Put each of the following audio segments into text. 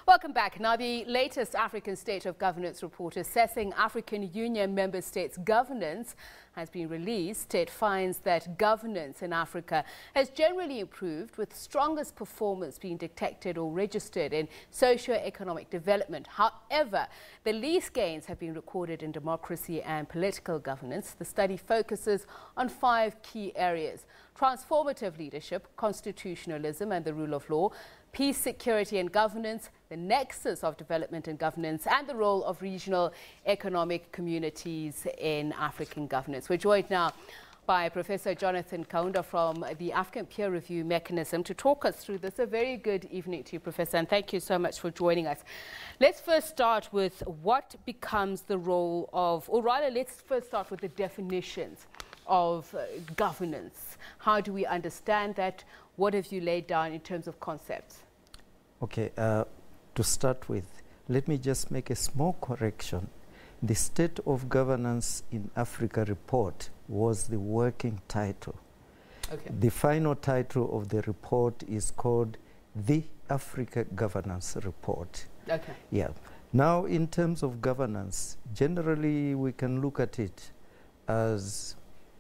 Welcome back. Now, the latest African State of Governance report assessing African Union member states' governance has been released. It finds that governance in Africa has generally improved, with strongest performance being detected or registered in socio-economic development. However, the least gains have been recorded in democracy and political governance. The study focuses on 5 key areas: transformative leadership, constitutionalism and the rule of law, peace, security and governance, the nexus of development and governance, and the role of regional economic communities in African governance. We're joined now by Professor Jonathan Kaunda from the African Peer Review Mechanism to talk us through this. A very good evening to you, Professor, and thank you so much for joining us. Let's first start with what becomes the role of, or rather, let's first start with the definitions of governance. How do we understand that? What have you laid down in terms of concepts? Okay, to start with, let me just make a small correction. The State of Governance in Africa report was the working title. Okay. The final title of the report is called the Africa Governance Report. Okay. Yeah. Now, in terms of governance, generally we can look at it as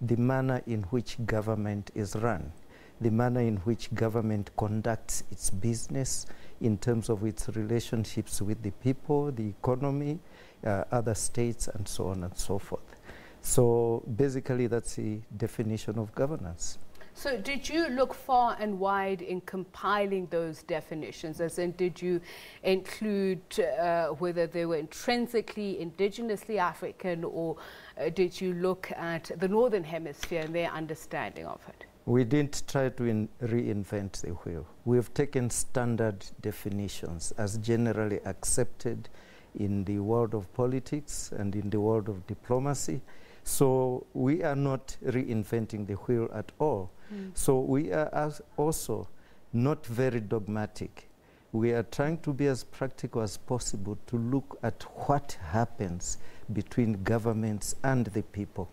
the manner in which government is run, the manner in which government conducts its business in terms of its relationships with the people, the economy, other states, and so on and so forth. So basically that's the definition of governance. So did you look far and wide in compiling those definitions? As in, did you include whether they were intrinsically indigenously African, or did you look at the Northern Hemisphere and their understanding of it? We didn't try to reinvent the wheel. We have taken standard definitions as generally accepted in the world of politics and in the world of diplomacy. So we are not reinventing the wheel at all. So we are also not very dogmatic. We are trying to be as practical as possible to look at what happens between governments and the people.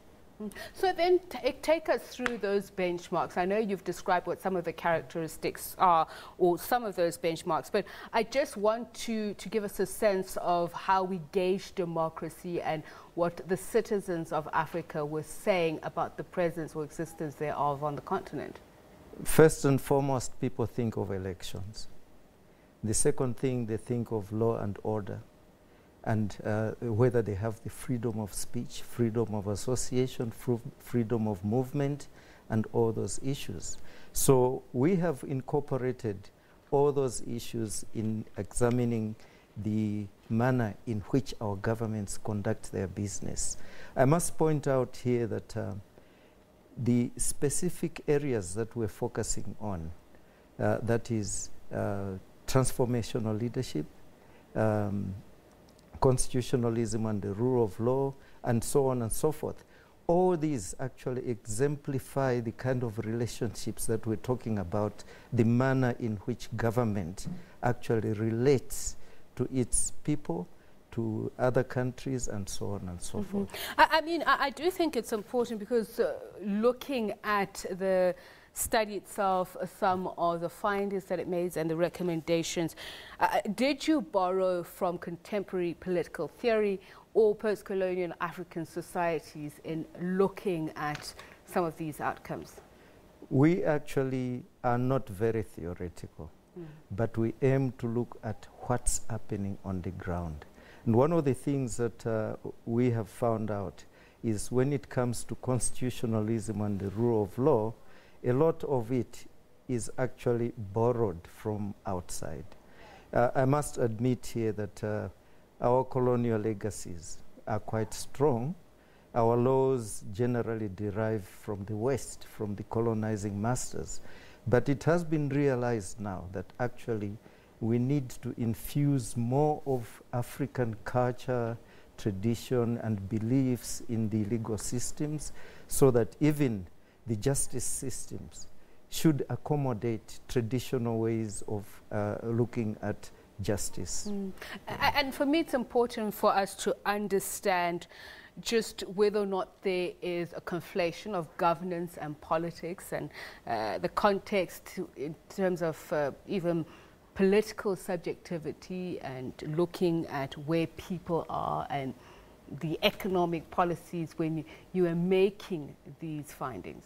So then take us through those benchmarks. I know you've described what some of the characteristics are, or some of those benchmarks, but I just want to give us a sense of how we gauge democracy and what the citizens of Africa were saying about the presence or existence thereof on the continent. First and foremost, people think of elections. The second thing, they think of law and order, and whether they have the freedom of speech, freedom of association, freedom of movement, and all those issues. So we have incorporated all those issues in examining the manner in which our governments conduct their business. I must point out here that the specific areas that we're focusing on, that is transformational leadership, constitutionalism and the rule of law, and so on and so forth. All these actually exemplify the kind of relationships that we're talking about, the manner in which government actually relates to its people, to other countries, and so on and so forth. I mean, I do think it's important because looking at the study itself, some of the findings that it made and the recommendations, did you borrow from contemporary political theory or post-colonial African societies in looking at some of these outcomes? We actually are not very theoretical, but we aim to look at what's happening on the ground. And one of the things that we have found out is when it comes to constitutionalism and the rule of law, a lot of it is actually borrowed from outside. I must admit here that our colonial legacies are quite strong. Our laws generally derive from the West, from the colonizing masters. But it has been realized now that actually we need to infuse more of African culture, tradition, and beliefs in the legal systems, so that even the justice systems should accommodate traditional ways of looking at justice. And for me, it's important for us to understand just whether or not there is a conflation of governance and politics, and the context in terms of even political subjectivity and looking at where people are and the economic policies when you are making these findings?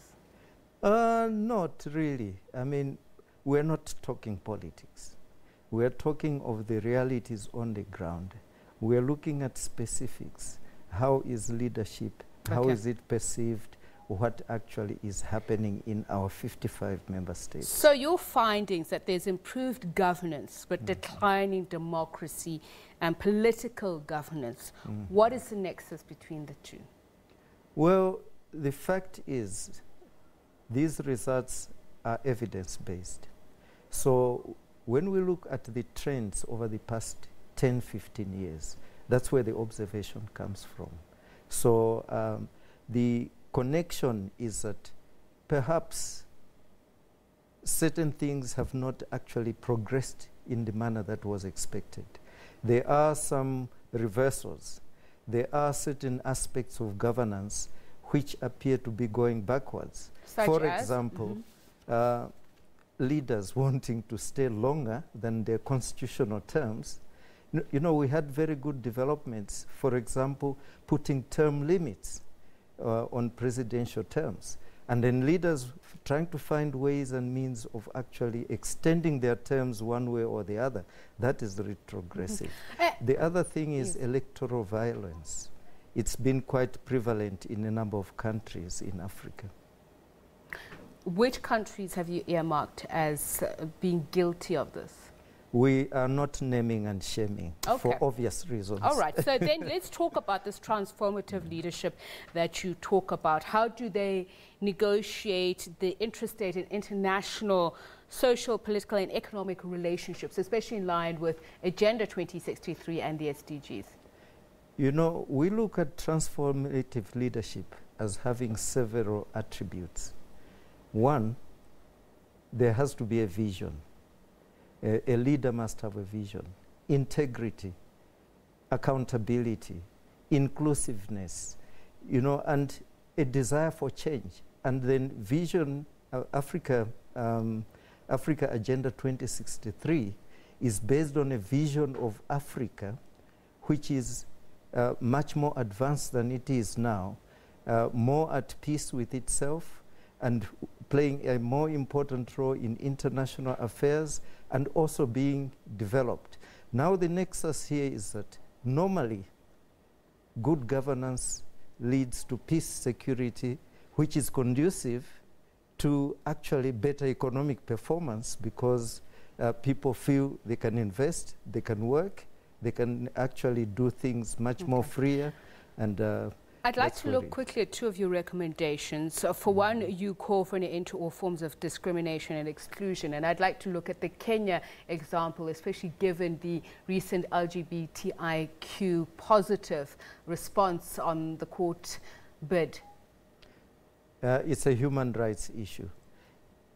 Not really. I mean, we're not talking politics. We're talking of the realities on the ground. We're looking at specifics. How is leadership? How is it perceived? What actually is happening in our 55 member states? So your findings that there's improved governance but declining democracy and political governance, what is the nexus between the two? Well, the fact is these results are evidence-based. So when we look at the trends over the past 10, 15 years, that's where the observation comes from. So the connection is that perhaps certain things have not actually progressed in the manner that was expected. There are some reversals. There are certain aspects of governance which appear to be going backwards. Such For as? example, leaders wanting to stay longer than their constitutional terms. You know, we had very good developments. For example, putting term limits on presidential terms. And then leaders trying to find ways and means of actually extending their terms one way or the other. That is retrogressive. The other thing is electoral violence. It's been quite prevalent in a number of countries in Africa. Which countries have you earmarked as being guilty of this? We are not naming and shaming for obvious reasons. All right, so then let's talk about this transformative leadership that you talk about. How do they negotiate the intrastate and international social, political and economic relationships, especially in line with Agenda 2063 and the SDGs? You know, we look at transformative leadership as having several attributes. One, there has to be a vision. A leader must have a vision, integrity, accountability, inclusiveness, you know, and a desire for change. And then vision, Africa Agenda 2063 is based on a vision of Africa which is much more advanced than it is now, more at peace with itself, and playing a more important role in international affairs and also being developed. Now the nexus here is that normally good governance leads to peace, security, which is conducive to actually better economic performance because people feel they can invest, they can work, they can actually do things much more freer and I'd like to look quickly at two of your recommendations. For one, you call for an end to all forms of discrimination and exclusion. And I'd like to look at the Kenya example, especially given the recent LGBTIQ positive response on the court bid. It's a human rights issue.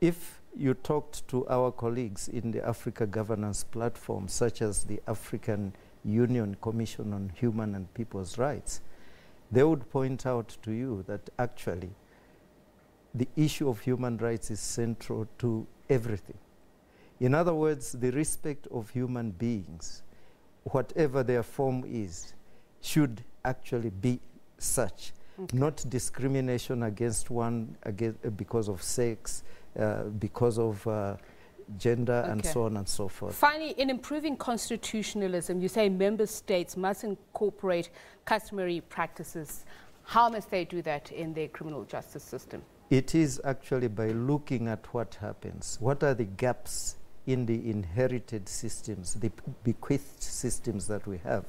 If you talked to our colleagues in the Africa Governance Platform, such as the African Union Commission on Human and People's Rights, they would point out to you that actually the issue of human rights is central to everything. In other words, the respect of human beings, whatever their form is, should actually be such. Not discrimination against one because of sex, because of gender and so on and so forth. Finally, in improving constitutionalism, you say member states must incorporate customary practices. How must they do that in their criminal justice system? It is actually by looking at what happens. What are the gaps in the inherited systems, the bequeathed systems that we have?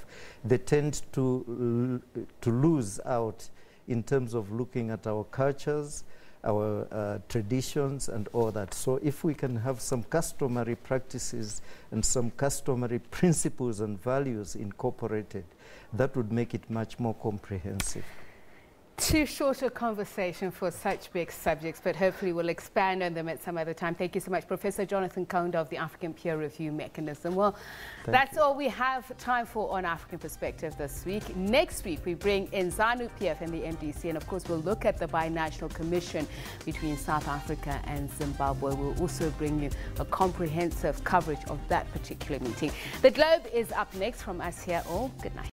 They tend to lose out in terms of looking at our cultures, our traditions and all that. So if we can have some customary practices and some customary principles and values incorporated, that would make it much more comprehensive. Too short a conversation for such big subjects, but hopefully we'll expand on them at some other time. Thank you so much, Professor Jonathan Kaunda of the African Peer Review Mechanism. Well, that's all we have time for on African Perspective this week. Next week, we bring in ZANU-PF and the MDC, and of course, we'll look at the binational commission between South Africa and Zimbabwe. We'll also bring you a comprehensive coverage of that particular meeting. The Globe is up next from us here all. Good night.